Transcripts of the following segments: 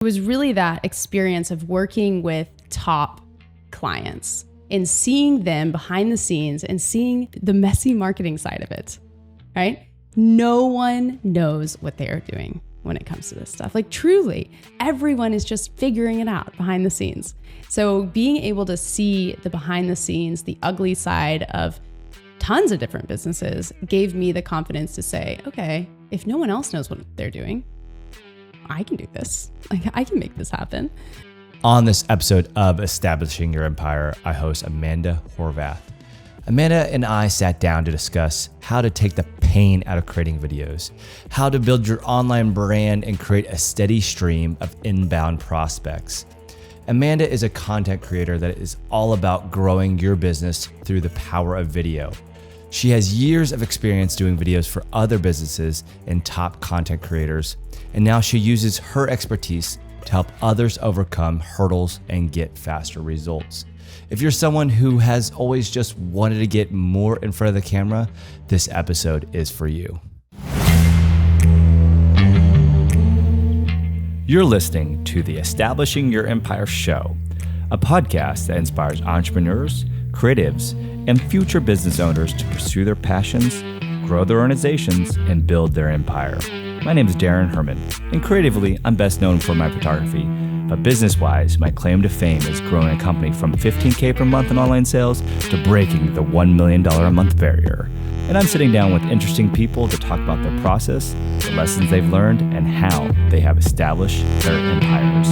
It was really that experience of working with top clients and seeing them behind the scenes and seeing the messy marketing side of it, right? No one knows what they are doing when it comes to this stuff. Like truly, everyone is just figuring it out behind the scenes. So being able to see the behind the scenes, the ugly side of tons of different businesses gave me the confidence to say, okay, if no one else knows what they're doing, I can do this. Like I can make this happen. On this episode of Establishing Your Empire, I host Amanda Horvath. Amanda and I sat down to discuss how to take the pain out of creating videos, how to build your online brand and create a steady stream of inbound prospects. Amanda is a content creator that is all about growing your business through the power of video. She has years of experience doing videos for other businesses and top content creators, and now she uses her expertise to help others overcome hurdles and get faster results. If you're someone who has always just wanted to get more in front of the camera, this episode is for you. You're listening to the Establishing Your Empire show, a podcast that inspires entrepreneurs, creatives, and future business owners to pursue their passions, grow their organizations, and build their empire. My name is Daran Herrman, and creatively, I'm best known for my photography. But business-wise, my claim to fame is growing a company from $15K per month in online sales to breaking the $1 million a month barrier. And I'm sitting down with interesting people to talk about their process, the lessons they've learned, and how they have established their empires.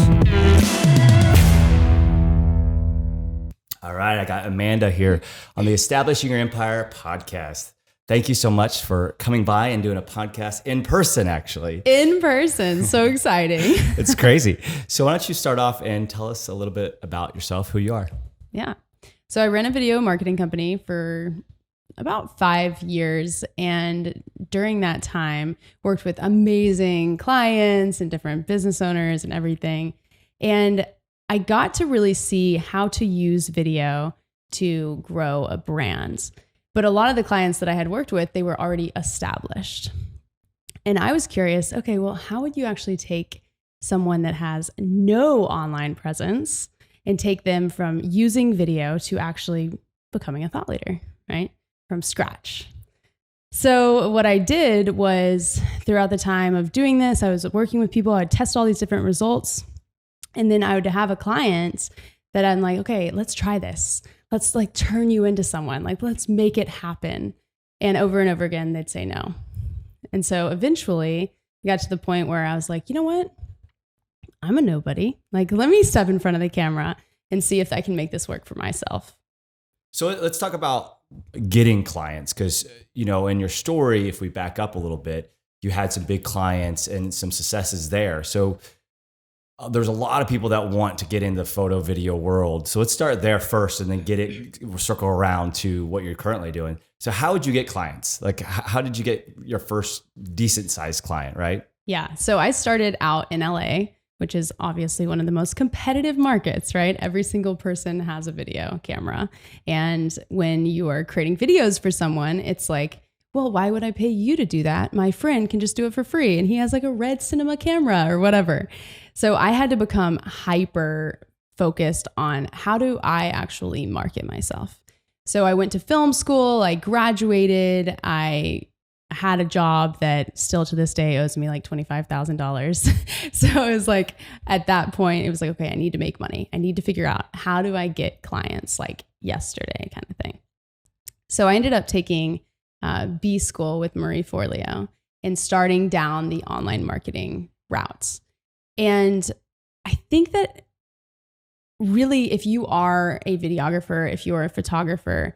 All right, I got Amanda here on the Establishing Your Empire podcast. Thank you so much for coming by and doing a podcast in person, actually. In person, so exciting. It's crazy. So why don't you start off and tell us a little bit about yourself, who you are? Yeah. So I ran a video marketing company for about 5 years. And during that time, worked with amazing clients and different business owners and everything. And I got to really see how to use video to grow a brand. But a lot of the clients that I had worked with, they were already established. And I was curious, okay, well, how would you actually take someone that has no online presence and take them from using video to actually becoming a thought leader, right? From scratch. So what I did was throughout the time of doing this, I was working with people, I'd test all these different results. And then I would have a client that I'm like, okay, let's try this. Let's like turn you into someone, like let's make it happen. And over again, they'd say no. And so eventually I got to the point where I was like, you know what? I'm a nobody. Like, let me step in front of the camera and see if I can make this work for myself. So let's talk about getting clients. Because, you know, in your story, if we back up a little bit, you had some big clients and some successes there. So there's a lot of people that want to get into the photo video world. So let's start there first and then circle around to what you're currently doing. So how would you get clients? Like, how did you get your first decent sized client, right? Yeah. So I started out in LA, which is obviously one of the most competitive markets, right? Every single person has a video camera. And when you are creating videos for someone, it's like, well, why would I pay you to do that? My friend can just do it for free and he has like a red cinema camera or whatever. So I had to become hyper focused on how do I actually market myself. So I went to film school, I graduated, I had a job that still to this day owes me like $25,000. So it was like, at that point, it was like, okay, I need to make money. I need to figure out how do I get clients like yesterday kind of thing. So I ended up taking B school with Marie Forleo and starting down the online marketing routes. And I think that really, if you are a videographer, if you're a photographer,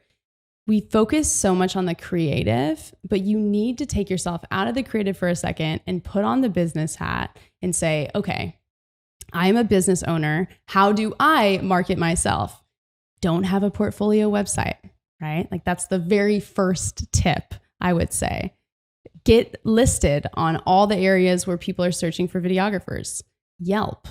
we focus so much on the creative, but you need to take yourself out of the creative for a second and put on the business hat and say, okay, I'm a business owner. How do I market myself? Don't have a portfolio website, right? Like that's the very first tip, I would say. Get listed on all the areas where people are searching for videographers. Yelp,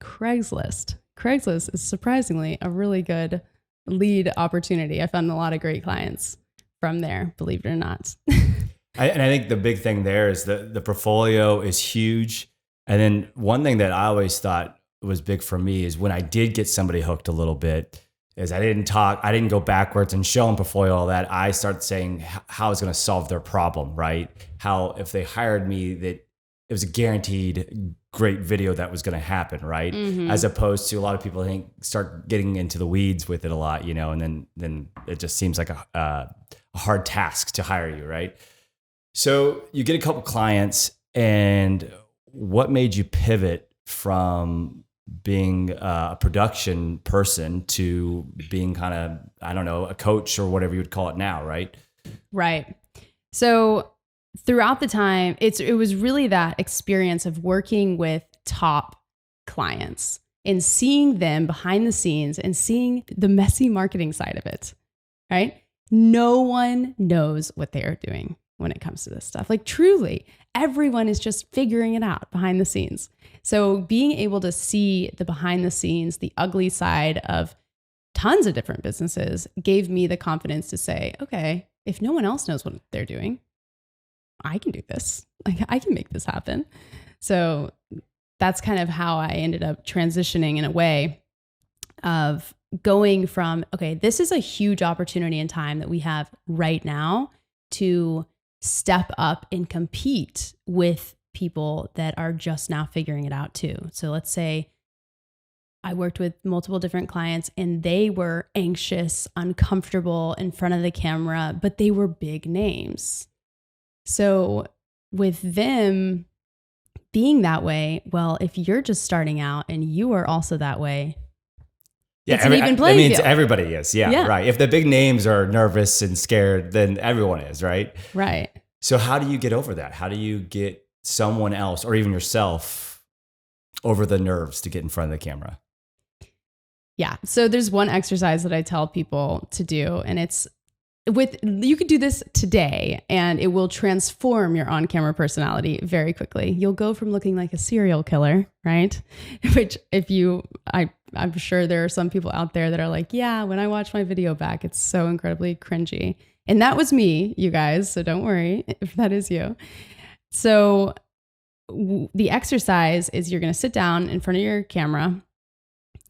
Craigslist. Craigslist is surprisingly a really good lead opportunity. I found a lot of great clients from there, believe it or not. And I think the big thing there is the portfolio is huge. And then one thing that I always thought was big for me is when I did get somebody hooked a little bit, is I didn't go backwards and show them portfolio, all that. I started saying how it's going to solve their problem, right? How if they hired me, that it was a guaranteed great video that was going to happen, right? As opposed to a lot of people start getting into the weeds with it a lot, and then it just seems like a hard task to hire you, right? So you get a couple clients, and what made you pivot from being a production person to being kind of, I don't know, a coach or whatever you would call it now, right? Right. So throughout the time, it was really that experience of working with top clients and seeing them behind the scenes and seeing the messy marketing side of it, right? No one knows what they are doing when it comes to this stuff. Like truly, everyone is just figuring it out behind the scenes. So being able to see the behind the scenes, the ugly side of tons of different businesses gave me the confidence to say, okay, if no one else knows what they're doing, I can do this. Like I can make this happen. So that's kind of how I ended up transitioning in a way of going from, okay, this is a huge opportunity in time that we have right now to step up and compete with people that are just now figuring it out too. So let's say I worked with multiple different clients and they were anxious, uncomfortable in front of the camera, but they were big names. So with them being that way, well, if you're just starting out and you are also that way, it's an even playing field. Everybody is. Yeah, right. If the big names are nervous and scared, then everyone is, right? Right. So how do you get over that? How do you get someone else or even yourself over the nerves to get in front of the camera? Yeah. So there's one exercise that I tell people to do, and it's you could do this today and it will transform your on-camera personality very quickly. You'll go from looking like a serial killer, right? Which I'm sure there are some people out there that are like, yeah, when I watch my video back, it's so incredibly cringy. And that was me, you guys. So don't worry if that is you. So the exercise is you're going to sit down in front of your camera,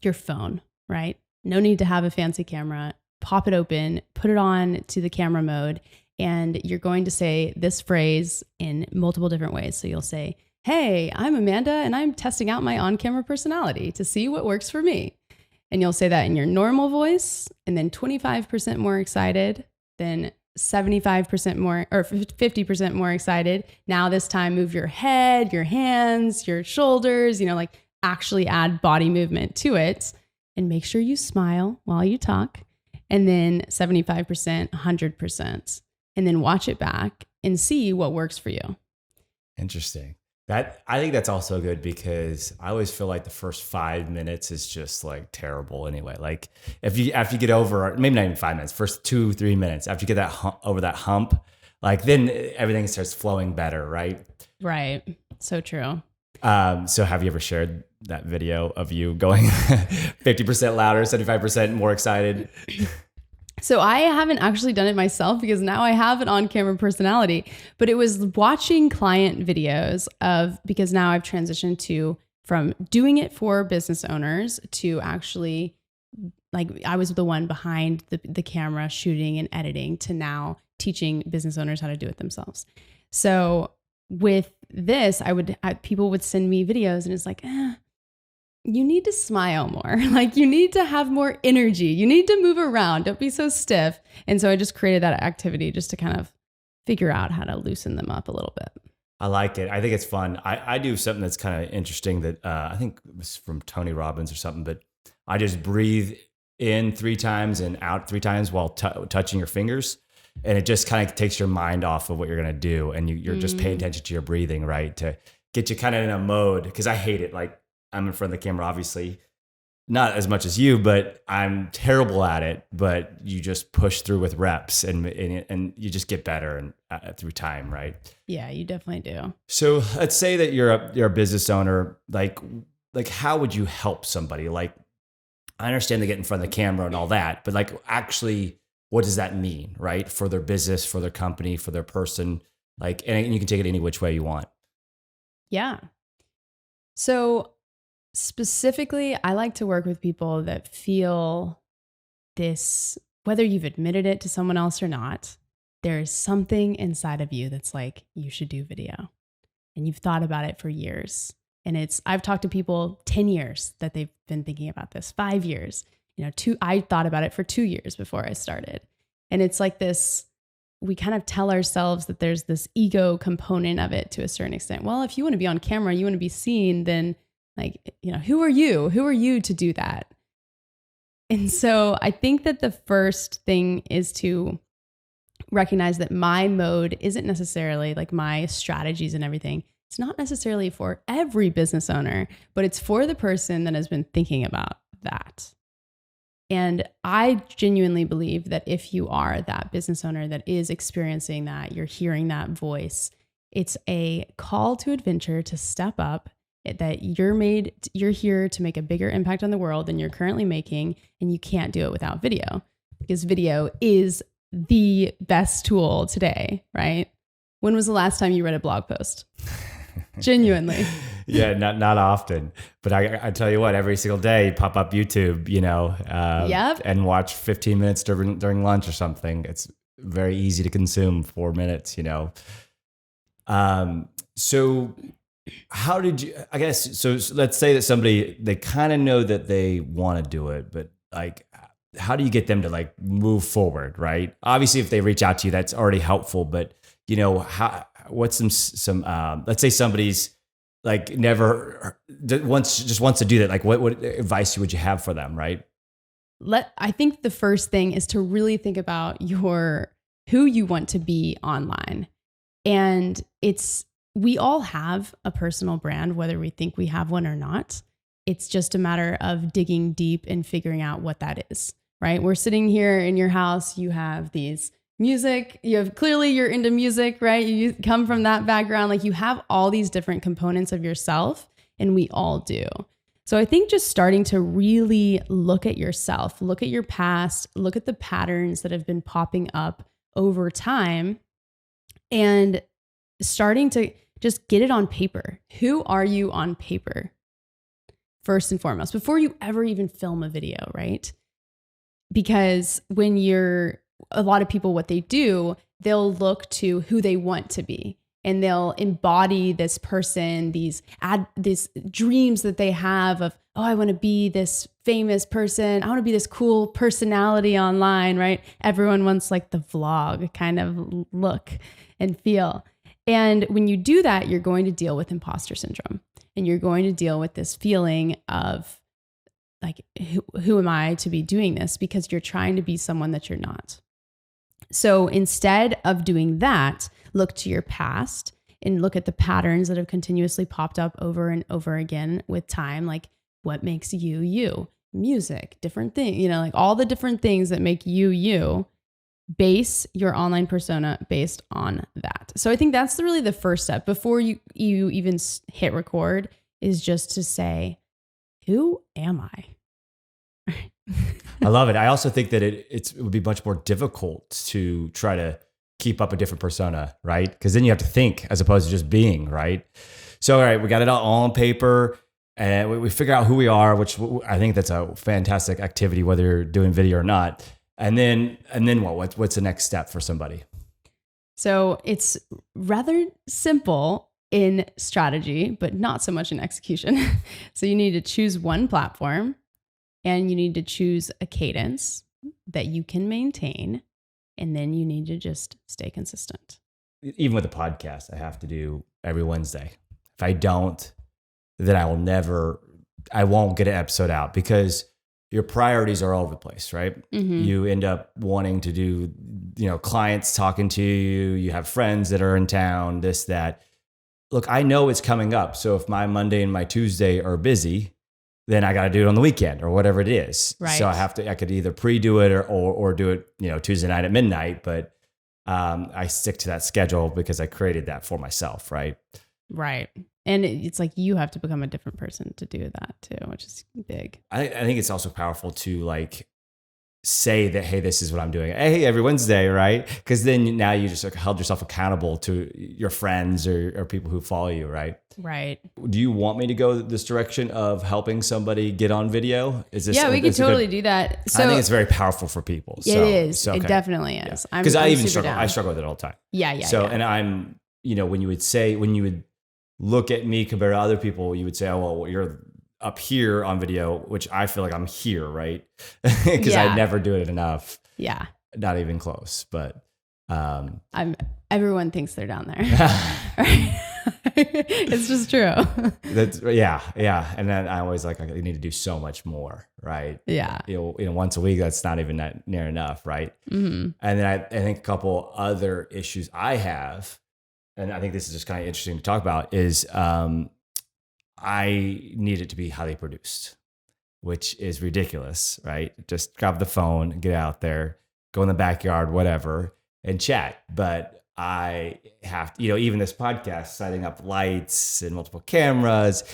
your phone, right? No need to have a fancy camera. Pop it open, put it on to the camera mode, and you're going to say this phrase in multiple different ways. So you'll say, hey, I'm Amanda, and I'm testing out my on-camera personality to see what works for me. And you'll say that in your normal voice, and then 25% more excited, then 75% more, or 50% more excited. Now this time, move your head, your hands, your shoulders, like actually add body movement to it, and make sure you smile while you talk. And then 75%, 100%, and then watch it back and see what works for you. Interesting. I think that's also good because I always feel like the first 5 minutes is just like terrible anyway. Like after you get over, maybe not even 5 minutes, first 2-3 minutes, after you get over that hump, like then everything starts flowing better, right? Right. So true. So have you ever shared that video of you going 50% louder, 75% more excited? So I haven't actually done it myself because now I have an on-camera personality, but it was watching client videos because now I've transitioned from doing it for business owners to actually, like I was the one behind the camera shooting and editing to now teaching business owners how to do it themselves. So with this, people would send me videos and it's like, you need to smile more. Like you need to have more energy. You need to move around. Don't be so stiff. And so I just created that activity just to kind of figure out how to loosen them up a little bit. I like it. I think it's fun. I do something that's kind of interesting that I think it was from Tony Robbins or something, but I just breathe in 3 times and out 3 times while touching your fingers. And it just kind of takes your mind off of what you're going to do. And you're just paying attention to your breathing, right? To get you kind of in a mode. Because I hate it. Like I'm in front of the camera, obviously, not as much as you, but I'm terrible at it. But you just push through with reps and you just get better through time, right? Yeah, you definitely do. So let's say that you're a business owner. Like how would you help somebody? Like I understand they get in front of the camera and all that, but like actually, what does that mean, right? For their business, for their company, for their person, like, and you can take it any which way you want. Yeah. So specifically, I like to work with people that feel this, whether you've admitted it to someone else or not, there's something inside of you that's like, you should do video. And you've thought about it for years. And I've talked to people 10 years that they've been thinking about this, 5 years, I thought about it for 2 years before I started. And it's like this, we kind of tell ourselves that there's this ego component of it to a certain extent. Well, if you want to be on camera, you want to be seen, then who are you? Who are you to do that? And so I think that the first thing is to recognize that my mode isn't necessarily like my strategies and everything. It's not necessarily for every business owner, but it's for the person that has been thinking about that. And I genuinely believe that if you are that business owner that is experiencing that, you're hearing that voice, it's a call to adventure to step up, that you're here to make a bigger impact on the world than you're currently making, and you can't do it without video, because video is the best tool today, right? When was the last time you read a blog post? Genuinely. Yeah, not often. But I tell you what, every single day, pop up YouTube, Yep. and watch 15 minutes during lunch or something. It's very easy to consume, 4 minutes, So how did you, I guess, so let's say that they kind of know that they want to do it, but like, how do you get them to like move forward, right? Obviously, if they reach out to you, that's already helpful, but what's some let's say somebody's like never just wants to do that. Like what advice would you have for them, right? I think the first thing is to really think about who you want to be online. And we all have a personal brand, whether we think we have one or not. It's just a matter of digging deep and figuring out what that is, right? We're sitting here in your house. You have these music. Clearly you're into music, right? You come from that background. Like you have all these different components of yourself, and we all do. So I think just starting to really look at yourself, look at your past, look at the patterns that have been popping up over time, and starting to just get it on paper. Who are you on paper? First and foremost, before you ever even film a video, right? Because a lot of people, what they do, they'll look to who they want to be, and they'll embody this person, these dreams that they have of, oh, I want to be this famous person. I want to be this cool personality online, right? Everyone wants like the vlog kind of look and feel. And when you do that, you're going to deal with imposter syndrome, and you're going to deal with this feeling of like, who am I to be doing this? Because you're trying to be someone that you're not. So instead of doing that, look to your past and look at the patterns that have continuously popped up over and over again with time. Like, what makes you, you? Music, different things, like all the different things that make you, you. Base your online persona based on that. So I think that's really the first step before you even hit record, is just to say, who am I? I love it. I also think that it would be much more difficult to try to keep up a different persona, right? Because then you have to think as opposed to just being, right? So, all right, we got it all on paper, and we figure out who we are, which I think that's a fantastic activity, whether you're doing video or not. And then what? What's the next step for somebody? So it's rather simple in strategy, but not so much in execution. So you need to choose one platform, and you need to choose a cadence that you can maintain. And then you need to just stay consistent. Even with the podcast, I have to do every Wednesday. If I don't, then I won't get an episode out, because your priorities are all over the place, right? Mm-hmm. You end up wanting to do, clients talking to you, you have friends that are in town, this, that. Look, I know it's coming up. So if my Monday and my Tuesday are busy, then I got to do it on the weekend or whatever it is. Right. So I could either pre-do it or do it, Tuesday night at midnight, but I stick to that schedule because I created that for myself, right? Right. And it's like you have to become a different person to do that too, which is big. I think it's also powerful to like say that, hey, this is what I'm doing. Hey, every Wednesday, right? Because then now you just held yourself accountable to your friends or people who follow you, right? Right. Do you want me to go this direction of helping somebody get on video? Is this? Yeah, we could totally do that. So I think it's very powerful for people. It is. Okay. It definitely is. Because I even struggle. I struggle with it all the time. Yeah. So, and I'm, when you would look at me compared to other people, you would say, oh, well, you're up here on video, which I feel like I'm here, right? Because I never do it enough. Yeah. Not even close, but everyone thinks they're down there. It's just true. Yeah. And then I always I need to do so much more, right? Yeah. Once a week, that's not even that near enough, right? Mm-hmm. And then I think a couple other issues I have, and I think this is just kind of interesting to talk about, is I need it to be highly produced, which is ridiculous, right? Just grab the phone, get out there, go in the backyard, whatever, and chat. But I have to, even this podcast, setting up lights and multiple cameras.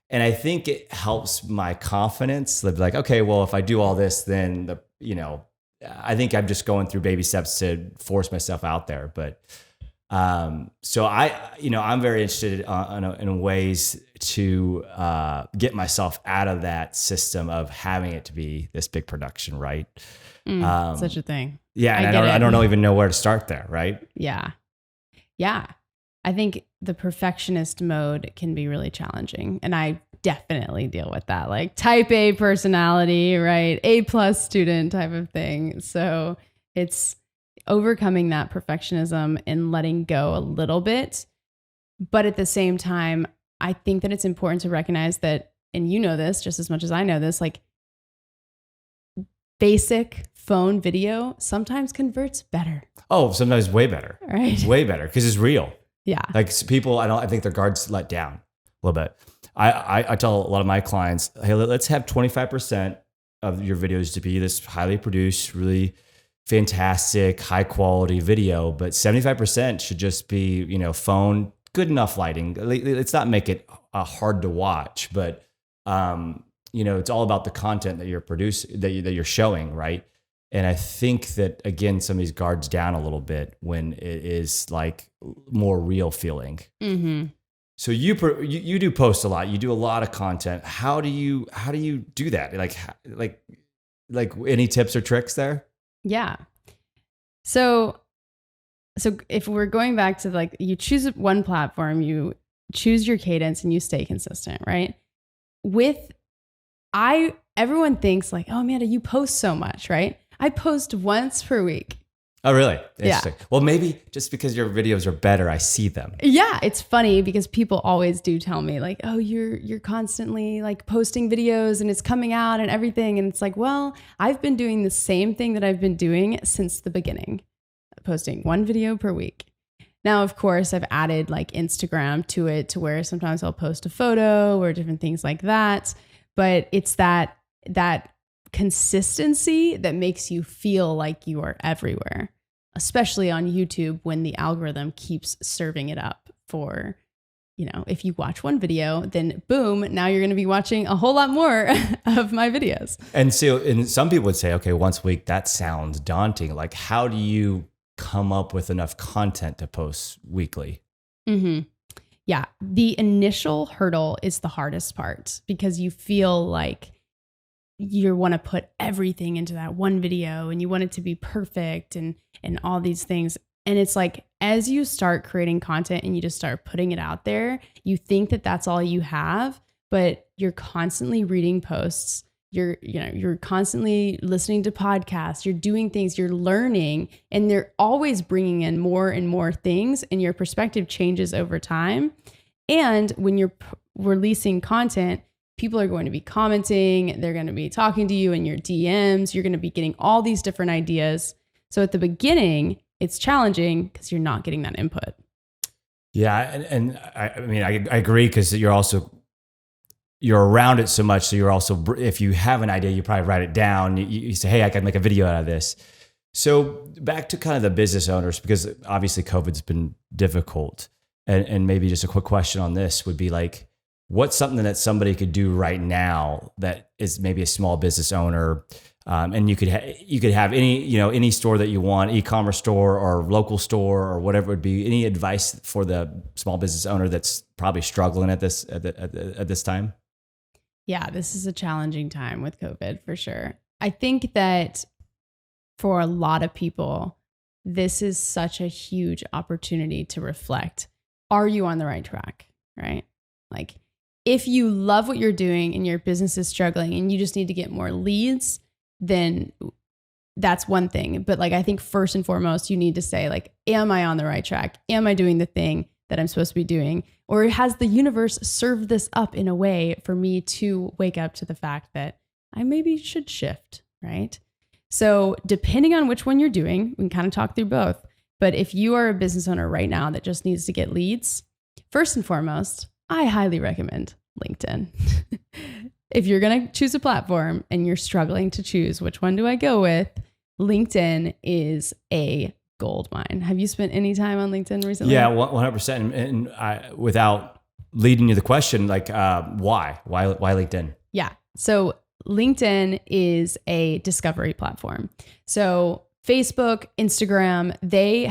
And I think it helps my confidence. Like, okay, well, if I do all this, then I think I'm just going through baby steps to force myself out there. But so I'm very interested in ways to get myself out of that system of having it to be this big production, right? Such a thing. Yeah, and I don't even know where to start there, right? Yeah. I think the perfectionist mode can be really challenging, and I definitely deal with that, like type A personality, right? A+ student type of thing. So it's overcoming that perfectionism and letting go a little bit. But at the same time, I think that it's important to recognize that, and this just as much as I know this, like basic phone video sometimes converts better. Oh, sometimes way better. Right. It's way better because it's real. Yeah. Like people, I think their guards let down a little bit. I tell a lot of my clients, hey, let's have 25% of your videos to be this highly produced, really fantastic, high quality video, but 75% should just be, phone, good enough lighting. Let's not make it hard to watch, but it's all about the content that you're producing, that you're showing, right? And I think that, again, some of these guards down a little bit when it is like more real feeling. Mm-hmm. So you do post a lot. You do a lot of content. How do you do that? Like any tips or tricks there? Yeah. So if we're going back to like, you choose one platform, you choose your cadence and you stay consistent, right? Everyone thinks like, oh, Amanda, you post so much, right? I post once per week. Oh, really? Interesting. Yeah. Well, maybe just because your videos are better, I see them. Yeah, it's funny because people always do tell me like, oh, you're constantly like posting videos and it's coming out and everything. And it's like, well, I've been doing the same thing that I've been doing since the beginning, posting one video per week. Now, of course, I've added like Instagram to it to where sometimes I'll post a photo or different things like that. But it's that consistency that makes you feel like you are everywhere, especially on YouTube when the algorithm keeps serving it up for, if you watch one video, then boom, now you're going to be watching a whole lot more of my videos. And so, and some people would say, okay, once a week, that sounds daunting. Like, how do you come up with enough content to post weekly? Mm-hmm. Yeah. The initial hurdle is the hardest part because you feel like you want to put everything into that one video and you want it to be perfect and all these things. And it's like, as you start creating content and you just start putting it out there, you think that that's all you have, but you're constantly reading posts. You're constantly listening to podcasts, you're doing things, you're learning, and they're always bringing in more and more things, and your perspective changes over time. And when you're releasing content, people are going to be commenting, they're going to be talking to you in your DMs, you're going to be getting all these different ideas. So at the beginning, it's challenging because you're not getting that input. Yeah, and I agree because you're around it so much. So you're also, if you have an idea, you probably write it down. You say, hey, I can make a video out of this. So back to kind of the business owners, because obviously COVID's been difficult. And maybe just a quick question on this would be like, what's something that somebody could do right now that is maybe a small business owner And you could have any store that you want, e-commerce store or local store or whatever it would be. Any advice for the small business owner that's probably struggling at this time? Yeah, this is a challenging time with COVID for sure. I think that for a lot of people, this is such a huge opportunity to reflect. Are you on the right track? Right? Like, if you love what you're doing and your business is struggling and you just need to get more leads, then that's one thing. But like, I think first and foremost, you need to say like, am I on the right track? Am I doing the thing that I'm supposed to be doing? Or has the universe served this up in a way for me to wake up to the fact that I maybe should shift, right? So depending on which one you're doing, we can kind of talk through both. But if you are a business owner right now that just needs to get leads, first and foremost, I highly recommend LinkedIn. If you're going to choose a platform and you're struggling to choose which one do I go with, LinkedIn is a gold mine. Have you spent any time on LinkedIn recently? Yeah, 100%. And without leading you the question, like why LinkedIn? Yeah. So LinkedIn is a discovery platform. So Facebook, Instagram, they're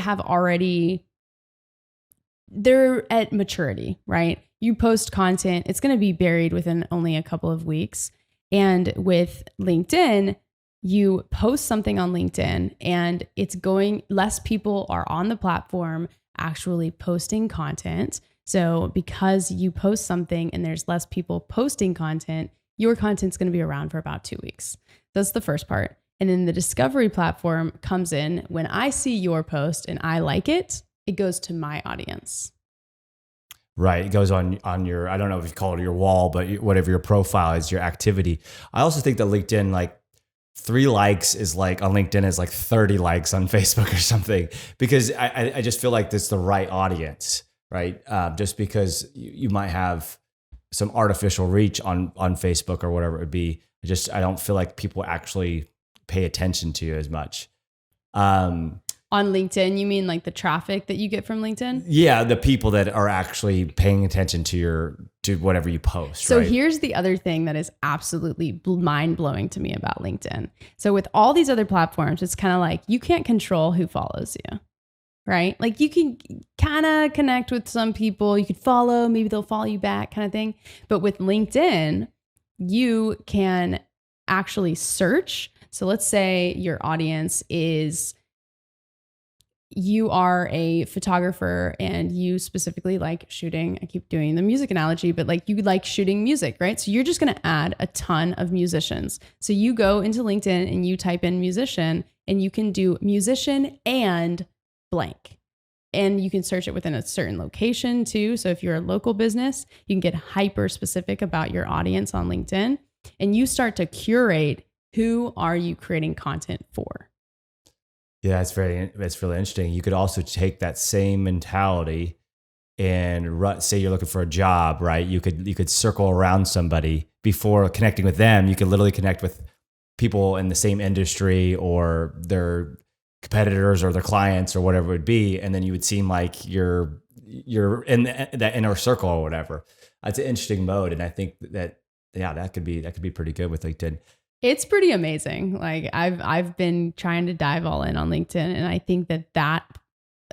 at maturity, right? You post content, it's going to be buried within only a couple of weeks. And with LinkedIn, you post something on LinkedIn and less people are on the platform actually posting content. So because you post something and there's less people posting content, your content's going to be around for about 2 weeks. That's the first part. And then the discovery platform comes in when I see your post and I like it, it goes to my audience. Right. It goes on your, I don't know if you call it your wall, but whatever your profile is, your activity. I also think that LinkedIn, like 3 likes is like on LinkedIn is like 30 likes on Facebook or something, because I just feel like that's the right audience, right? Just because you might have some artificial reach on Facebook or whatever it would be. I don't feel like people actually pay attention to you as much. On LinkedIn, you mean like the traffic that you get from LinkedIn? Yeah, the people that are actually paying attention to whatever you post. So right? Here's the other thing that is absolutely mind-blowing to me about LinkedIn. So with all these other platforms, it's kind of like you can't control who follows you, right? Like you can kind of connect with some people, you could follow, maybe they'll follow you back kind of thing. But with LinkedIn, you can actually search. So let's say your audience is, you are a photographer and you specifically like shooting, I keep doing the music analogy, but like you like shooting music, right? So you're just going to add a ton of musicians. So you go into LinkedIn and you type in musician and you can do musician and blank. And you can search it within a certain location too. So if you're a local business, you can get hyper specific about your audience on LinkedIn and you start to curate who are you creating content for. Yeah, that's really interesting. You could also take that same mentality and say you're looking for a job, right? You could circle around somebody before connecting with them. You could literally connect with people in the same industry or their competitors or their clients or whatever it would be, and then you would seem like you're in that inner circle or whatever. That's an interesting mode, and I think that could be pretty good with LinkedIn. It's pretty amazing. Like I've been trying to dive all in on LinkedIn, and I think that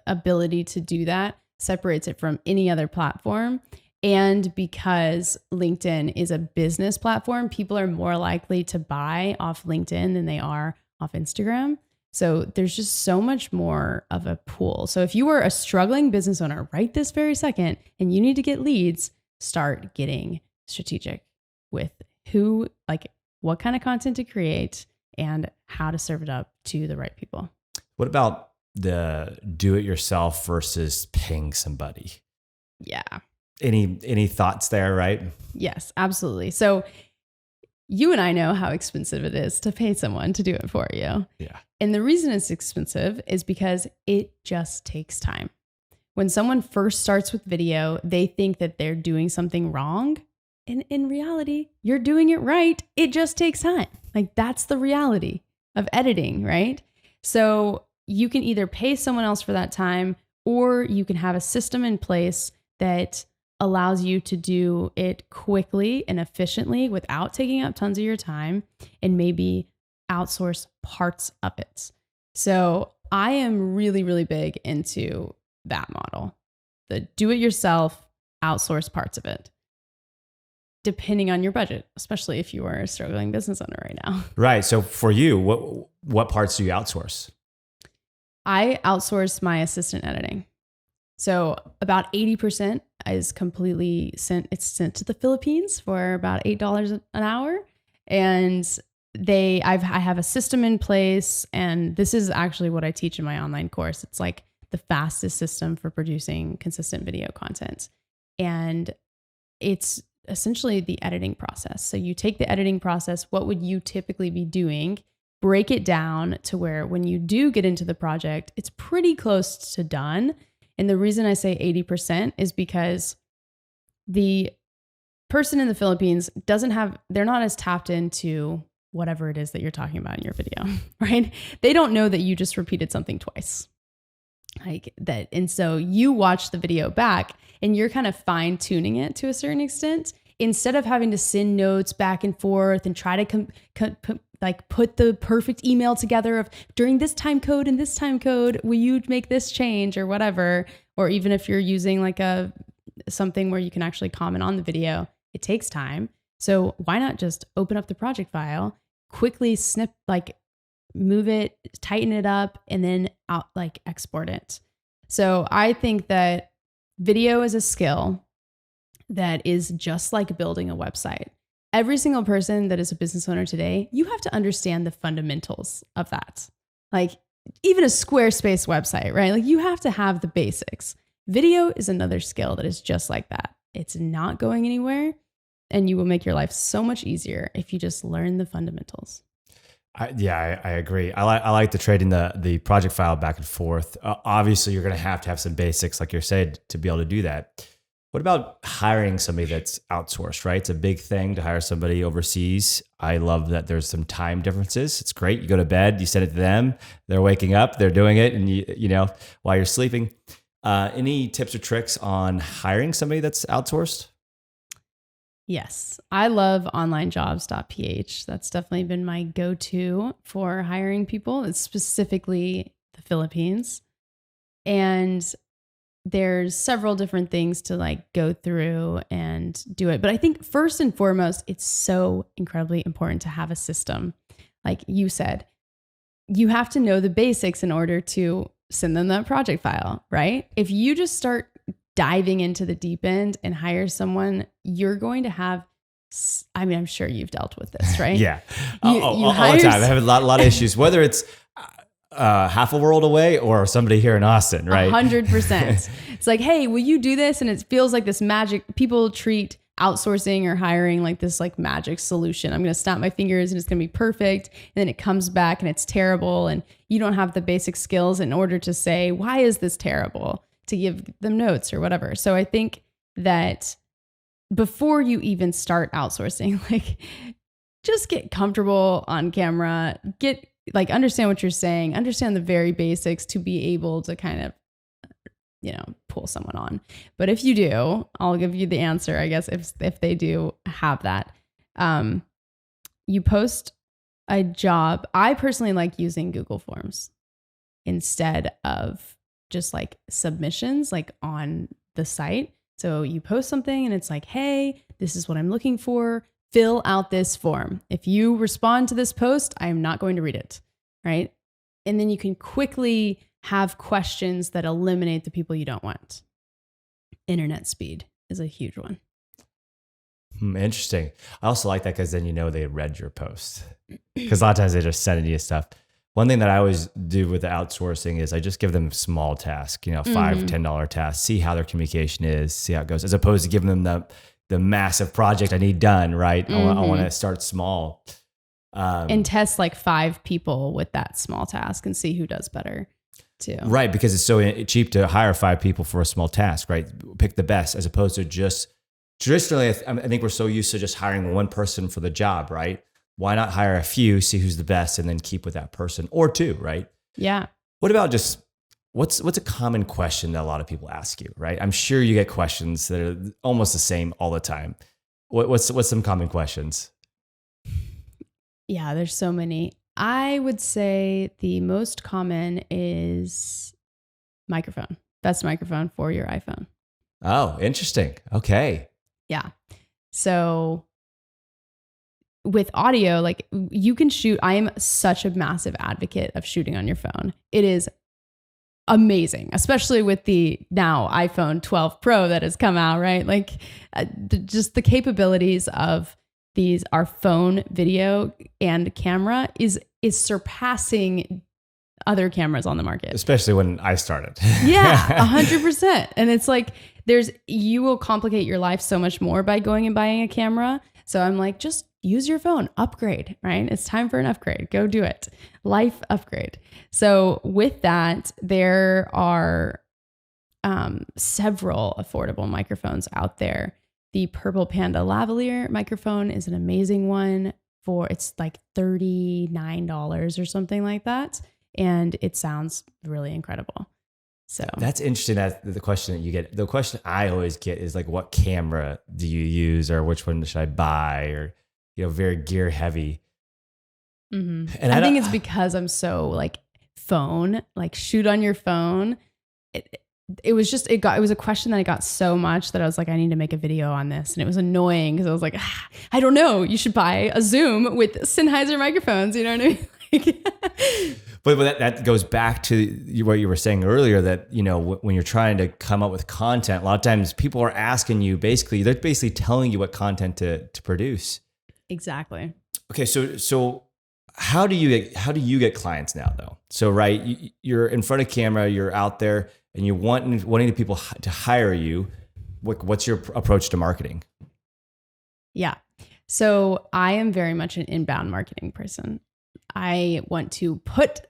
ability to do that separates it from any other platform. And because LinkedIn is a business platform, people are more likely to buy off LinkedIn than they are off Instagram. So there's just so much more of a pool. So if you are a struggling business owner right this very second and you need to get leads, start getting strategic with what kind of content to create and how to serve it up to the right people. What about the do-it-yourself versus paying somebody? Yeah. Any thoughts there, right? Yes, absolutely. So you and I know how expensive it is to pay someone to do it for you. Yeah. And the reason it's expensive is because it just takes time. When someone first starts with video, they think that they're doing something wrong. And in reality, you're doing it right. It just takes time. Like that's the reality of editing, right? So you can either pay someone else for that time, or you can have a system in place that allows you to do it quickly and efficiently without taking up tons of your time and maybe outsource parts of it. So I am really, really big into that model, the do it yourself, outsource parts of it, depending on your budget, especially if you are a struggling business owner right now. Right. So for you, what parts do you outsource? I outsource my assistant editing. So about 80% is completely sent to the Philippines for about $8 an hour. And I have a system in place, and this is actually what I teach in my online course. It's like the fastest system for producing consistent video content. And it's essentially the editing process. So you take the editing process, what would you typically be doing, break it down to where when you do get into the project, it's pretty close to done. And the reason I say 80% is because the person in the Philippines they're not as tapped into whatever it is that you're talking about in your video, right? They don't know that you just repeated something twice. Like that. And so you watch the video back and you're kind of fine tuning it to a certain extent instead of having to send notes back and forth and try to put the perfect email together of during this time code and this time code, will you make this change or whatever? Or even if you're using like something where you can actually comment on the video, it takes time. So why not just open up the project file, quickly move it, tighten it up, and then export it. So I think that video is a skill that is just like building a website. Every single person that is a business owner today, you have to understand the fundamentals of that. Like even a Squarespace website, right? Like you have to have the basics. Video is another skill that is just like that. It's not going anywhere, and you will make your life so much easier if you just learn the fundamentals. I agree. I like the trading the project file back and forth. Obviously, you're going to have some basics, like you said, to be able to do that. What about hiring somebody that's outsourced, right? It's a big thing to hire somebody overseas. I love that there's some time differences. It's great. You go to bed, you send it to them. They're waking up, they're doing it, and you know while you're sleeping. Any tips or tricks on hiring somebody that's outsourced? Yes, I love onlinejobs.ph. That's definitely been my go-to for hiring people. It's specifically the Philippines. And there's several different things to go through and do it. But I think first and foremost, it's so incredibly important to have a system. Like you said, you have to know the basics in order to send them that project file, right? If you just start diving into the deep end and hire someone, you're going to have, I'm sure you've dealt with this, right? Yeah. All the time. I have a lot of issues, whether it's half a world away or somebody here in Austin, right? 100%. It's like, hey, will you do this? And it feels like this magic. People treat outsourcing or hiring like this magic solution. I'm going to snap my fingers and it's going to be perfect. And then it comes back and it's terrible. And you don't have the basic skills in order to say, why is this terrible? To give them notes or whatever. So I think that before you even start outsourcing, just get comfortable on camera, understand what you're saying, understand the very basics to be able to kind of, pull someone on. But if you do, I'll give you the answer, I guess, if they do have that. You post a job. I personally like using Google Forms instead of just submissions on the site. So you post something and it's like, hey, this is what I'm looking for. Fill out this form. If you respond to this post, I'm not going to read it, right? And then you can quickly have questions that eliminate the people you don't want. Internet speed is a huge one. Interesting. I also like that because then they read your post. Because a lot of times they just send you stuff. One thing that I always do with the outsourcing is I just give them small tasks, $5, $10 tasks, see how their communication is, see how it goes, as opposed to giving them the massive project I need done, right? I want to start small. And test 5 people with that small task and see who does better too. Right, because it's so cheap to hire 5 people for a small task, right? Pick the best as opposed to just, traditionally, I think we're so used to just hiring one person for the job, right? Why not hire a few, see who's the best, and then keep with that person or 2, right? Yeah. What about just what's a common question that a lot of people ask you, right? I'm sure you get questions that are almost the same all the time. What's some common questions? Yeah, there's so many. I would say the most common is microphone. Best microphone for your iPhone. Oh, interesting. Okay. Yeah. So with audio, like you can shoot. I am such a massive advocate of shooting on your phone. It is amazing, especially with the now iPhone 12 Pro that has come out, right? Like just the capabilities of our phone video and camera is surpassing other cameras on the market. Especially when I started. Yeah, 100%. And it's like you will complicate your life so much more by going and buying a camera. So I'm like, just use your phone, upgrade, right? It's time for an upgrade. Go do it. Life upgrade. So with that, there are several affordable microphones out there. The Purple Panda lavalier microphone is an amazing one it's like $39 or something like that. And it sounds really incredible. So that's interesting. That's the question that you get. The question I always get is like, what camera do you use, or which one should I buy, or, very gear heavy. Mm-hmm. And I think it's because I'm so like phone, like shoot on your phone. It was a question that I got so much that I was like, I need to make a video on this. And it was annoying because I was like, I don't know. You should buy a Zoom with Sennheiser microphones. You know what I mean? But that goes back to what you were saying earlier, that, when you're trying to come up with content, a lot of times people are asking you, they're basically telling you what content to produce. Exactly. Okay. So how do you get clients now though? So, right, you're in front of camera, you're out there, and you're wanting the people to hire you. What's your approach to marketing? Yeah. So I am very much an inbound marketing person. I want to put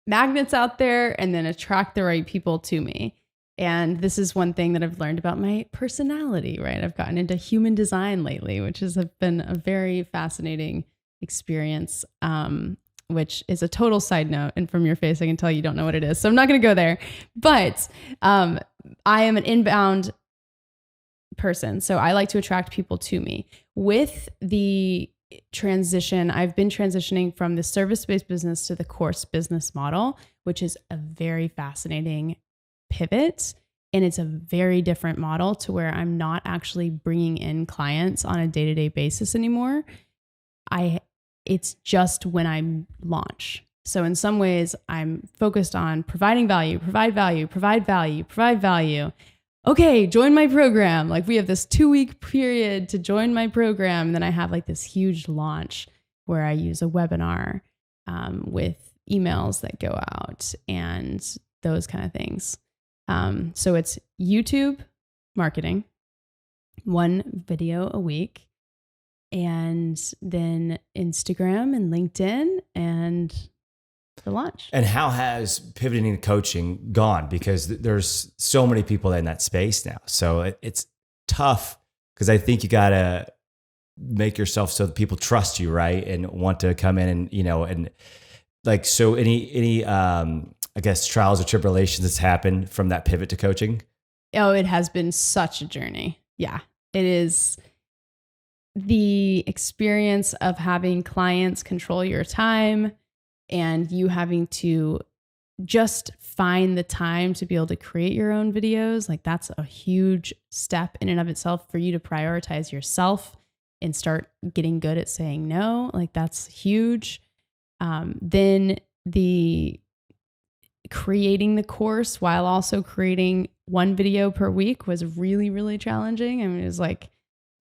magnets out there and then attract the right people to me. And this is one thing that I've learned about my personality, right? I've gotten into human design lately, which has been a very fascinating experience, which is a total side note. And from your face, I can tell you don't know what it is. So I'm not going to go there. But I am an inbound person. So I like to attract people to me. With the transition, I've been transitioning from the service-based business to the course business model, which is a very fascinating pivot. And it's a very different model to where I'm not actually bringing in clients on a day-to-day basis anymore. It's just when I launch. So in some ways, I'm focused on providing value, provide value, provide value, provide value. Okay, join my program. Like we have this 2-week period to join my program. And then I have like this huge launch where I use a webinar with emails that go out and those kind of things. So it's YouTube marketing, 1 video a week, and then Instagram and LinkedIn and the launch. And how has pivoting to coaching gone? Because there's so many people in that space now. So it's tough, because I think you got to make yourself so that people trust you, right? And want to come in and, and like, so any I guess trials or tribulations that's happened from that pivot to coaching? Oh, it has been such a journey. Yeah, it is. The experience of having clients control your time and you having to just find the time to be able to create your own videos, like that's a huge step in and of itself for you to prioritize yourself and start getting good at saying no. Like that's huge. Then the creating the course while also creating 1 video per week was really, really challenging. I mean, it was like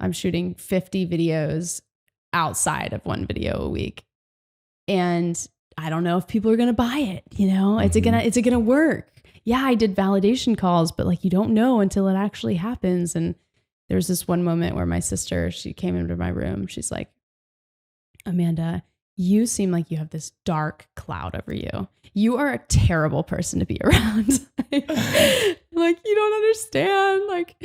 I'm shooting 50 videos outside of 1 video a week. And I don't know if people are going to buy it. Is it going to work? Yeah, I did validation calls, but like, you don't know until it actually happens. And there was this one moment where my sister, she came into my room. She's like, Amanda, you seem like you have this dark cloud over you. You are a terrible person to be around. Like, you don't understand. Like,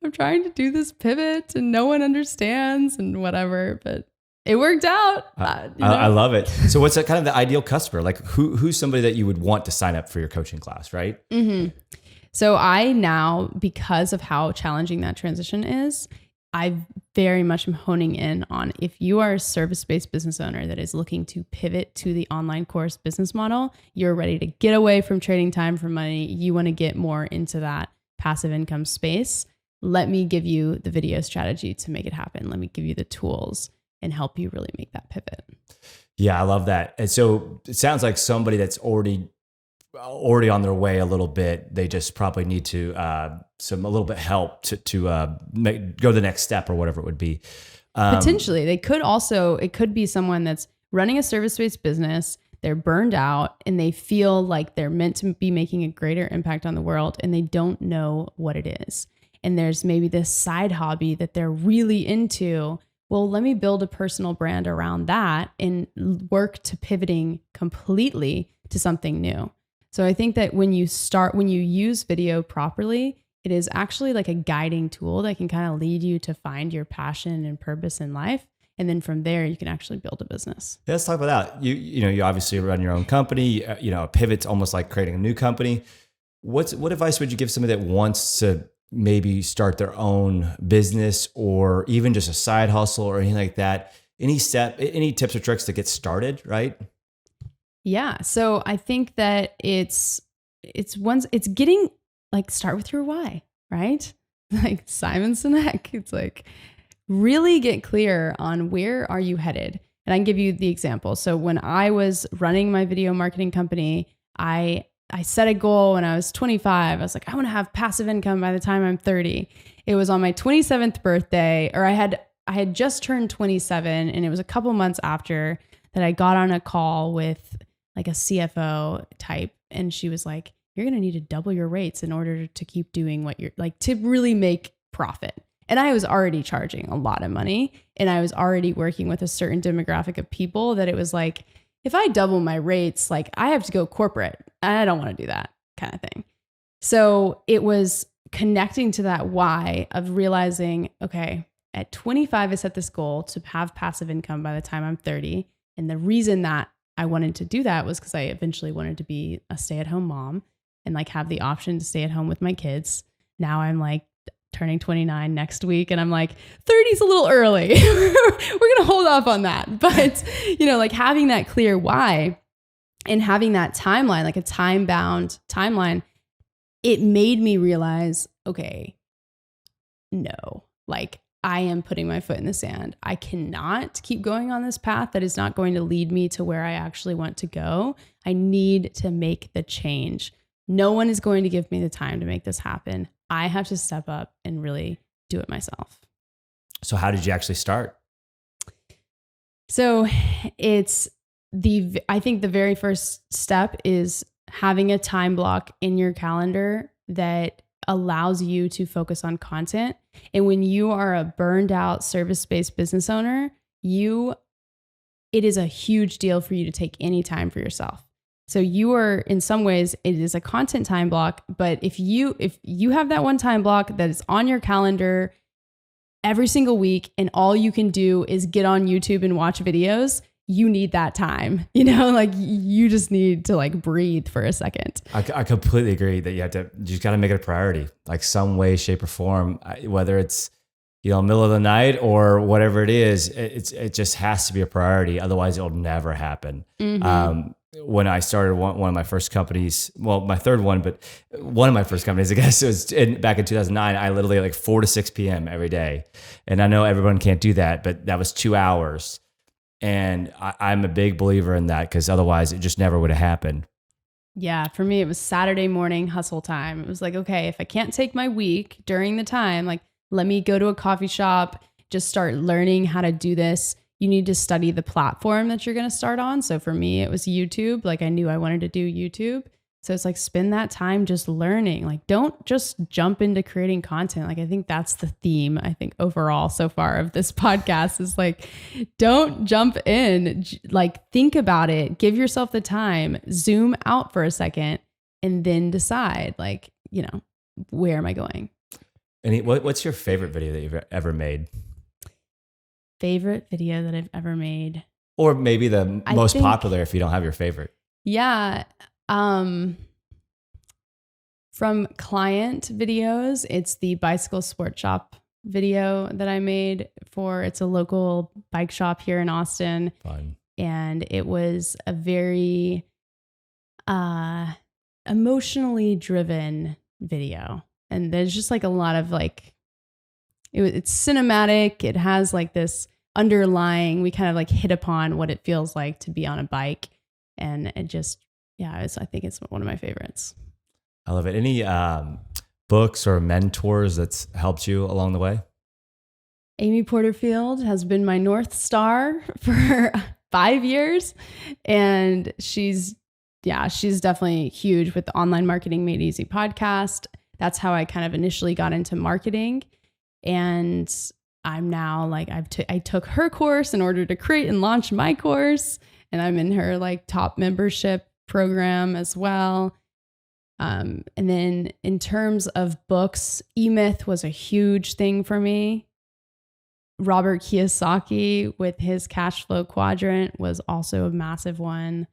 I'm trying to do this pivot and no one understands and whatever, but it worked out. I love it. So what's kind of the ideal customer? Like who's somebody that you would want to sign up for your coaching class, right? Mm-hmm. So I now, because of how challenging that transition is, I very much am honing in on, if you are a service-based business owner that is looking to pivot to the online course business model, you're ready to get away from trading time for money. You want to get more into that passive income space. Let me give you the video strategy to make it happen. Let me give you the tools and help you really make that pivot. Yeah, I love that. And so it sounds like somebody that's already on their way a little bit. They just probably need to a little bit help to go the next step or whatever it would be. Potentially, it could be someone that's running a service-based business. They're burned out and they feel like they're meant to be making a greater impact on the world, and they don't know what it is. And there's maybe this side hobby that they're really into. Well, let me build a personal brand around that and work to pivoting completely to something new. So I think that when you use video properly, it is actually like a guiding tool that can kind of lead you to find your passion and purpose in life. And then from there, you can actually build a business. Yeah, let's talk about that. You obviously run your own company. A pivot's almost like creating a new company. What advice would you give somebody that wants to maybe start their own business or even just a side hustle or anything like that? Any tips or tricks to get started, right? Yeah. So I think that it's getting, like, start with your why, right? Like Simon Sinek. It's like, really get clear on where are you headed. And I can give you the example. So when I was running my video marketing company, I set a goal when I was 25. I was like, I want to have passive income by the time I'm 30. It was on my 27th birthday, or I had just turned 27, and it was a couple months after that I got on a call with like a CFO type, and she was like, you're going to need to double your rates in order to keep doing what you're like, to really make profit. And I was already charging a lot of money, and I was already working with a certain demographic of people that it was like, if I double my rates, like, I have to go corporate. I don't want to do that kind of thing. So it was connecting to that why of realizing, okay, at 25, I set this goal to have passive income by the time I'm 30. And the reason that I wanted to do that was because I eventually wanted to be a stay-at-home mom and like have the option to stay at home with my kids. Now I'm like turning 29 next week, and I'm like, 30 is a little early. We're going to hold off on that. But, like having that clear why and having that timeline, like a time-bound timeline, it made me realize, okay, no, like, I am putting my foot in the sand. I cannot keep going on this path that is not going to lead me to where I actually want to go. I need to make the change. No one is going to give me the time to make this happen. I have to step up and really do it myself. So how did you actually start? So I think the very first step is having a time block in your calendar that allows you to focus on content. And when you are a burned out service-based business owner, it is a huge deal for you to take any time for yourself. So you are, in some ways, it is a content time block. But if you have that one time block that is on your calendar every single week, and all you can do is get on YouTube and watch videos, you need that time. Like, you just need to like breathe for a second. I completely agree that you just got to make it a priority, like some way, shape, or form, whether it's middle of the night or whatever it is. It just has to be a priority. Otherwise, it'll never happen. Mm-hmm. When I started one of my first companies, well, my third one, but one of my first companies, I guess it was back in 2009, I literally like 4 to 6 p.m. every day. And I know everyone can't do that, but that was 2 hours. And I'm a big believer in that, because otherwise it just never would have happened. Yeah, for me, it was Saturday morning hustle time. It was like, okay, if I can't take my week during the time, like, let me go to a coffee shop, just start learning how to do this. You need to study the platform that you're going to start on. So for me, it was YouTube. Like, I knew I wanted to do YouTube. So it's like, spend that time just learning. Like, don't just jump into creating content. Like, I think that's the theme, I think, overall so far of this podcast is like, don't jump in. Like, think about it. Give yourself the time. Zoom out for a second and then decide, like, where am I going? And what's your favorite video that you've ever made? Favorite video that I've ever made? Or maybe the most popular if you don't have your favorite. Yeah. From client videos, it's the bicycle sport shop video that I made it's a local bike shop here in Austin. Fun. And it was a very emotionally driven video. And there's just like a lot of like, it's cinematic. It has like this underlying, we kind of like hit upon what it feels like to be on a bike. And it just, I think it's one of my favorites. I love it. Any books or mentors that's helped you along the way? Amy Porterfield has been my North Star for 5 years. And she's definitely huge with the Online Marketing Made Easy podcast. That's how I kind of initially got into marketing. And I'm now like, I took her course in order to create and launch my course. And I'm in her like top membership program as well. And then in terms of books, E-Myth was a huge thing for me. Robert Kiyosaki with his cash flow quadrant was also a massive one.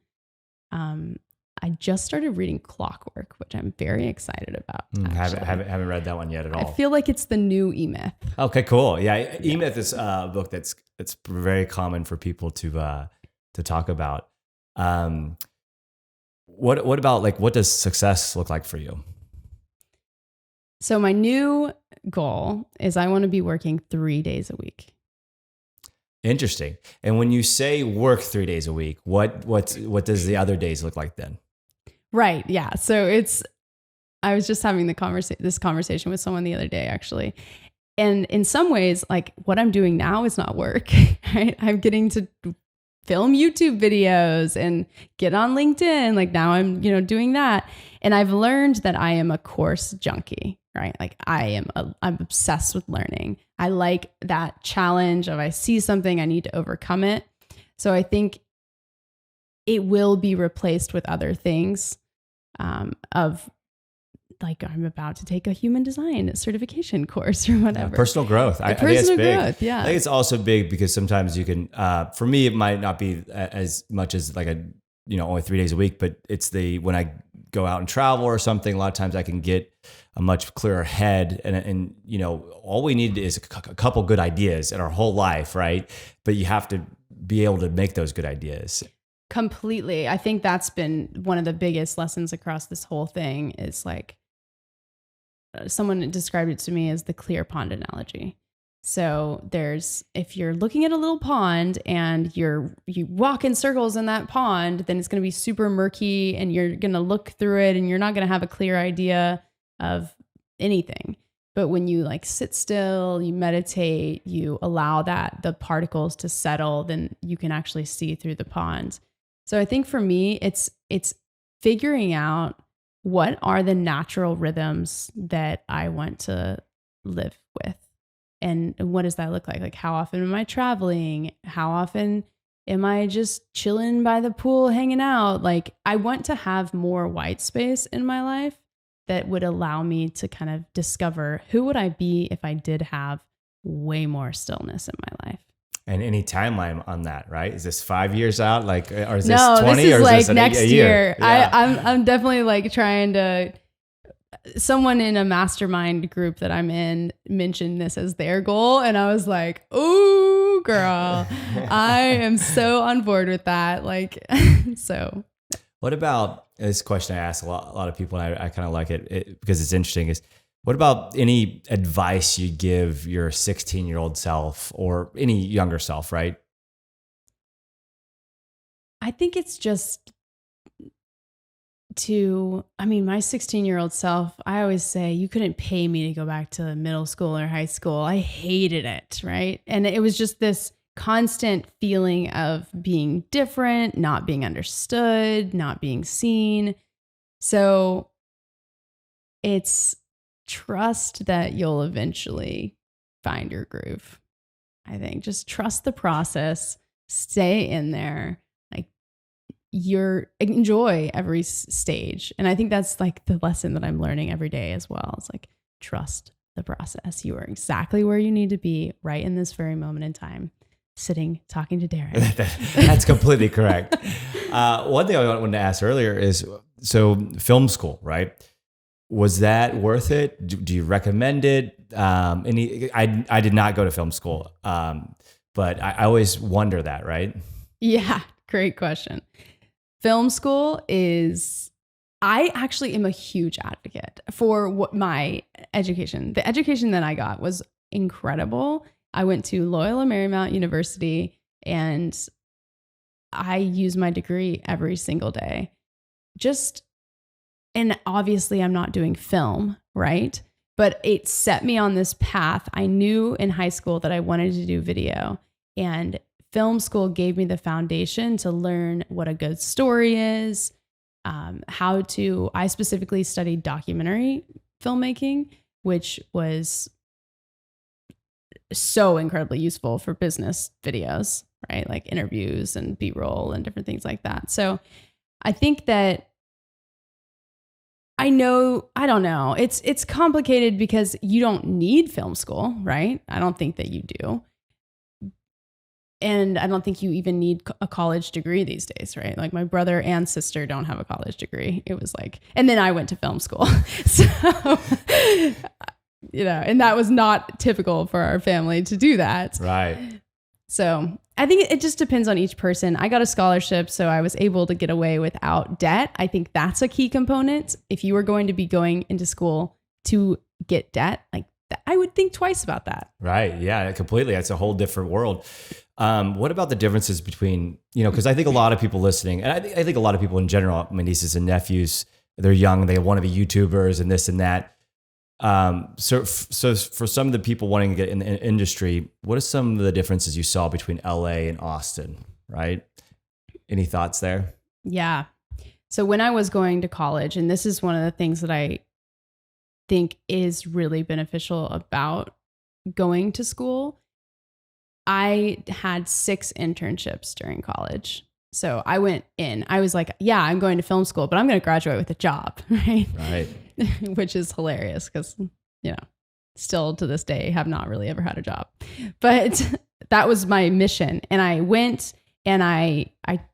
I just started reading Clockwork, which I'm very excited about. Haven't read that one yet at all. I feel like it's the new E-Myth. Okay, cool. Yeah, E-Myth is a book that's very common for people to talk about. What about like, what does success look like for you? So my new goal is I want to be working 3 days a week. Interesting. And when you say work 3 days a week, what does the other days look like then? Right. Yeah. So I was just having this conversation with someone the other day, actually. And in some ways, like what I'm doing now is not work, right? I'm getting to film YouTube videos and get on LinkedIn. Like now I'm, doing that. And I've learned that I am a course junkie, right? Like I'm obsessed with learning. I like that challenge of I see something, I need to overcome it. So I think it will be replaced with other things of like I'm about to take a human design certification course or whatever. Personal growth. I think it's big. Growth, yeah. I think it's also big because sometimes you can, for me, it might not be as much as like only 3 days a week, but it's when I go out and travel or something, a lot of times I can get a much clearer head and all we need is a couple good ideas in our whole life, right? But you have to be able to make those good ideas. Completely. I think that's been one of the biggest lessons across this whole thing is like, someone described it to me as the clear pond analogy. So if you're looking at a little pond and you walk in circles in that pond, then it's going to be super murky and you're going to look through it and you're not going to have a clear idea of anything. But when you like sit still, you meditate, you allow the particles to settle, then you can actually see through the pond. So I think for me, it's figuring out what are the natural rhythms that I want to live with. And what does that look like? Like how often am I traveling? How often am I just chilling by the pool, hanging out? Like I want to have more white space in my life that would allow me to kind of discover who would I be if I did have way more stillness in my life. And any timeline on that, right? Is this 5 years out? Like, or is this no, 20 this is or is like this next a year? Yeah. I'm definitely like trying to, someone in a mastermind group that I'm in mentioned this as their goal. And I was like, ooh, girl, I am so on board with that. Like, so. What about this question I ask a lot of people, and I kind of like it because it's interesting is, what about any advice you give your 16-year-old self or any younger self, right? I think it's just my 16-year-old self, I always say you couldn't pay me to go back to middle school or high school. I hated it, right? And it was just this constant feeling of being different, not being understood, not being seen. So it's trust that you'll eventually find your groove. I think just trust the process, stay in there, like enjoy every stage. And I think that's like the lesson that I'm learning every day as well. It's like, trust the process. You are exactly where you need to be right in this very moment in time, sitting, talking to Daran. That's completely correct. One thing I wanted to ask earlier is, so film school, right? Was that worth it? Do you recommend it? I did not go to film school, but I always wonder that, right? Yeah, great question. Film school I actually am a huge advocate for what my education. The education that I got was incredible. I went to Loyola Marymount University and I use my degree every single day. And obviously I'm not doing film, right? But it set me on this path. I knew in high school that I wanted to do video, and film school gave me the foundation to learn what a good story is, I specifically studied documentary filmmaking, which was so incredibly useful for business videos, right? Like interviews and B-roll and different things like that. So I think that I don't know. It's complicated because you don't need film school, right? I don't think that you do. And I don't think you even need a college degree these days, right? Like my brother and sister don't have a college degree. It was like, and then I went to film school. So, and that was not typical for our family to do that. Right. So I think it just depends on each person. I got a scholarship, so I was able to get away without debt. I think that's a key component. If you were going to be going into school to get debt, like I would think twice about that. Right. Yeah, completely. That's a whole different world. What about the differences between, because I think a lot of people listening, and I think a lot of people in general, my nieces and nephews, they're young, they want to be YouTubers and this and that. So for some of the people wanting to get in the industry, what are some of the differences you saw between LA and Austin, right? Any thoughts there? Yeah. So when I was going to college, and this is one of the things that I think is really beneficial about going to school, I had 6 internships during college. So I went in, I was like, yeah, I'm going to film school, but I'm going to graduate with a job, right? Right. Which is hilarious because, still to this day have not really ever had a job. But that was my mission. And I went and I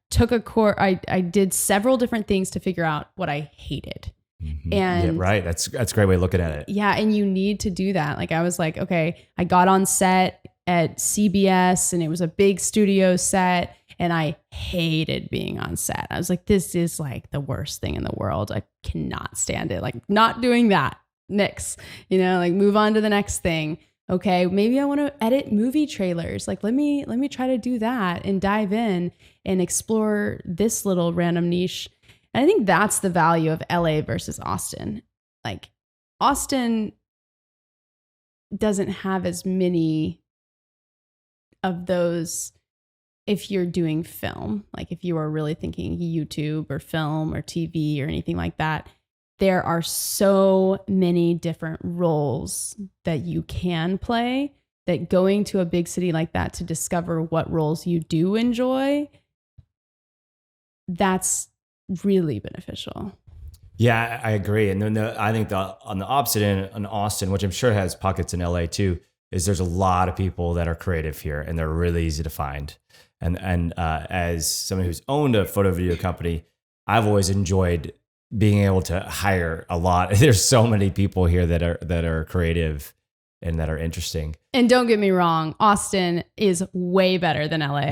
took a course. I did several different things to figure out what I hated. Mm-hmm. And yeah, right. That's a great way of looking at it. Yeah. And you need to do that. Like I was like, okay, I got on set at CBS and it was a big studio set and I hated being on set. I was like, this is like the worst thing in the world. I cannot stand it. Like not doing that. Nix, like move on to the next thing. Okay, maybe I want to edit movie trailers. Like let me try to do that and dive in and explore this little random niche. And I think that's the value of LA versus Austin. Like Austin doesn't have as many of those if you're doing film. Like if you are really thinking YouTube or film or TV or anything like that, there are so many different roles that you can play that going to a big city like that to discover what roles you do enjoy, that's really beneficial. Yeah, I agree. And then I think on the opposite end, in Austin, which I'm sure has pockets in LA too, is there's a lot of people that are creative here and they're really easy to find. And as someone who's owned a photo video company, I've always enjoyed being able to hire a lot. There's so many people here that are creative and that are interesting. And don't get me wrong, Austin is way better than LA.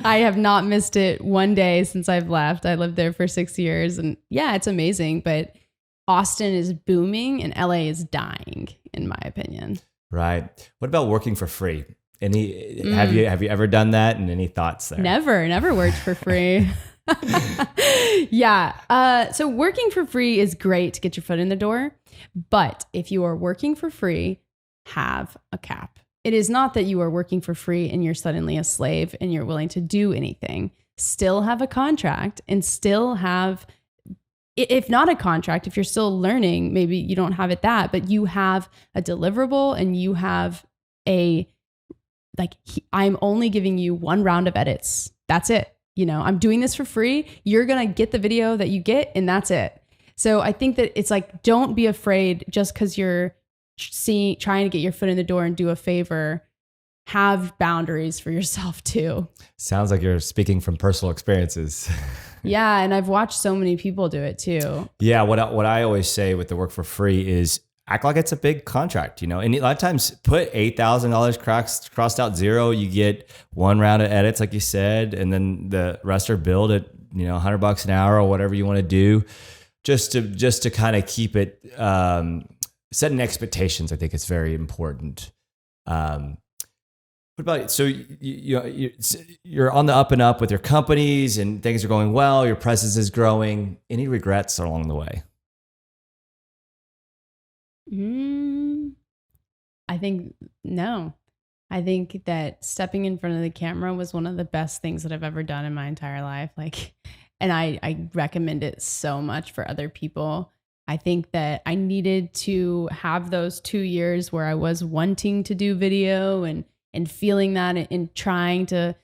I have not missed it one day since I've left. I lived there for 6 years and yeah, it's amazing, but Austin is booming and LA is dying, in my opinion. Right. What about working for free? Have you ever done that, and any thoughts there? Never worked for free. Yeah. So working for free is great to get your foot in the door. But if you are working for free, have a cap. It is not that you are working for free and you're suddenly a slave and you're willing to do anything. Still have a contract and still have, if not a contract, if you're still learning, maybe you don't have it that, but you have a deliverable and you have I'm only giving you 1 round of edits. That's it. I'm doing this for free. You're going to get the video that you get and that's it. So I think that it's like, don't be afraid just because you're trying to get your foot in the door and do a favor. Have boundaries for yourself too. Sounds like you're speaking from personal experiences. Yeah. And I've watched so many people do it too. Yeah. What I always say with the work for free is act like it's a big contract, and a lot of times put $8,000 crossed out zero, you get one round of edits, like you said, and then the rest are billed at, $100 an hour or whatever you want to do, just to kind of keep it, setting expectations. I think it's very important. What about, so you're on the up and up with your companies and things are going well, your presence is growing. Any regrets along the way? I think no. I think that stepping in front of the camera was one of the best things that I've ever done in my entire life. And I recommend it so much for other people. I think that I needed to have those 2 years where I was wanting to do video and feeling that and trying to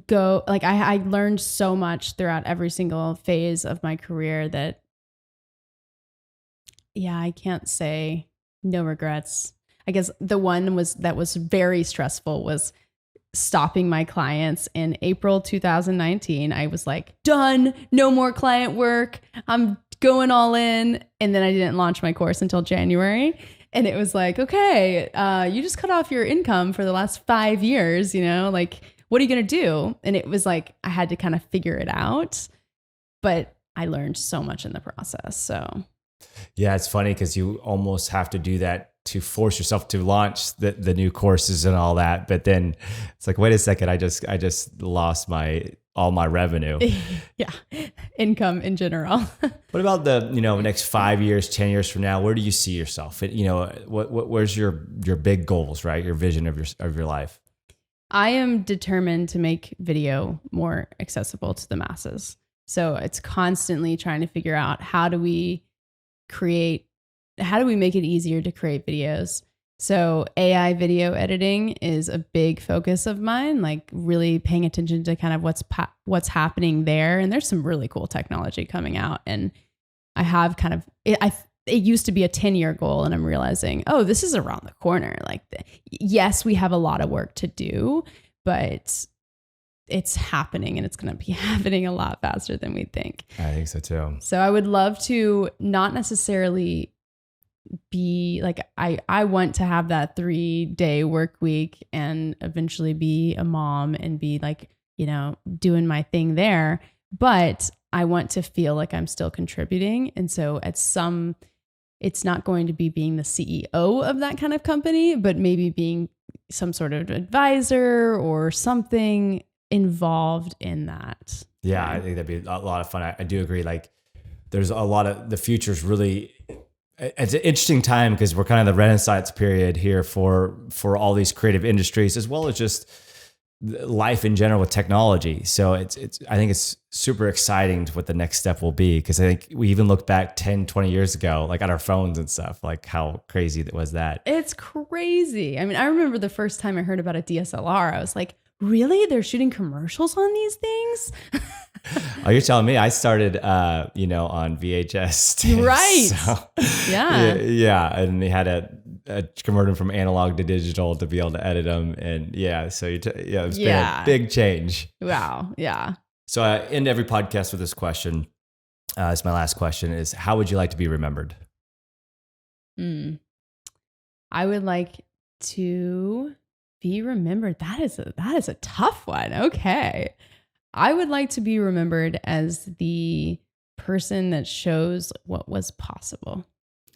go, I learned so much throughout every single phase of my career that, I can't say no regrets. I guess the one that was very stressful was stopping my clients in April 2019. I was like, done, no more client work. I'm going all in. And then I didn't launch my course until January. And it was like, okay, you just cut off your income for the last 5 years, what are you going to do? And it was like, I had to kind of figure it out, but I learned so much in the process. So yeah, it's funny because you almost have to do that to force yourself to launch the new courses and all that. But then it's like, wait a second, I just lost all my revenue. Yeah. Income in general. What about the, next 5 years, 10 years from now? Where do you see yourself? Where's your big goals, right? Your vision of your life? I am determined to make video more accessible to the masses. So it's constantly trying to figure out how do we make it easier to create videos. So AI video editing is a big focus of mine, really paying attention to kind of what's happening there. And there's some really cool technology coming out. And I have kind of, it used to be a 10-year goal, and I'm realizing, this is around the corner. Yes, we have a lot of work to do, but it's happening, and it's going to be happening a lot faster than we think. I think so too. So I would love to not necessarily be I want to have that 3-day work week and eventually be a mom and be doing my thing there. But I want to feel like I'm still contributing. And so it's not going to be being the CEO of that kind of company, but maybe being some sort of advisor or something involved in that. Yeah, I think that'd be a lot of fun. I do agree. There's a lot of, the future's really, it's an interesting time because we're kind of the Renaissance period here for all these creative industries, as well as just life in general with technology. So I think it's super exciting to what the next step will be. Cause I think we even look back 10, 20 years ago, at our phones and stuff, how crazy that was that. It's crazy. I mean, I remember the first time I heard about a DSLR, I was like, really? They're shooting commercials on these things? Oh, you're telling me I started, on VHS tapes. Right. So, yeah. Yeah. And they had a convert them from analog to digital to be able to edit them. And so it's been a big change. Wow. Yeah. So I end every podcast with this question. It's my last question is, how would you like to be remembered? I would like to be remembered. That is a tough one. Okay. I would like to be remembered as the person that shows what was possible.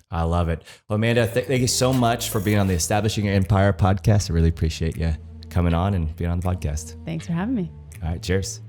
I love it. Well, Amanda, thank you so much for being on the Establishing Your Empire podcast. I really appreciate you coming on and being on the podcast. Thanks for having me. All right. Cheers.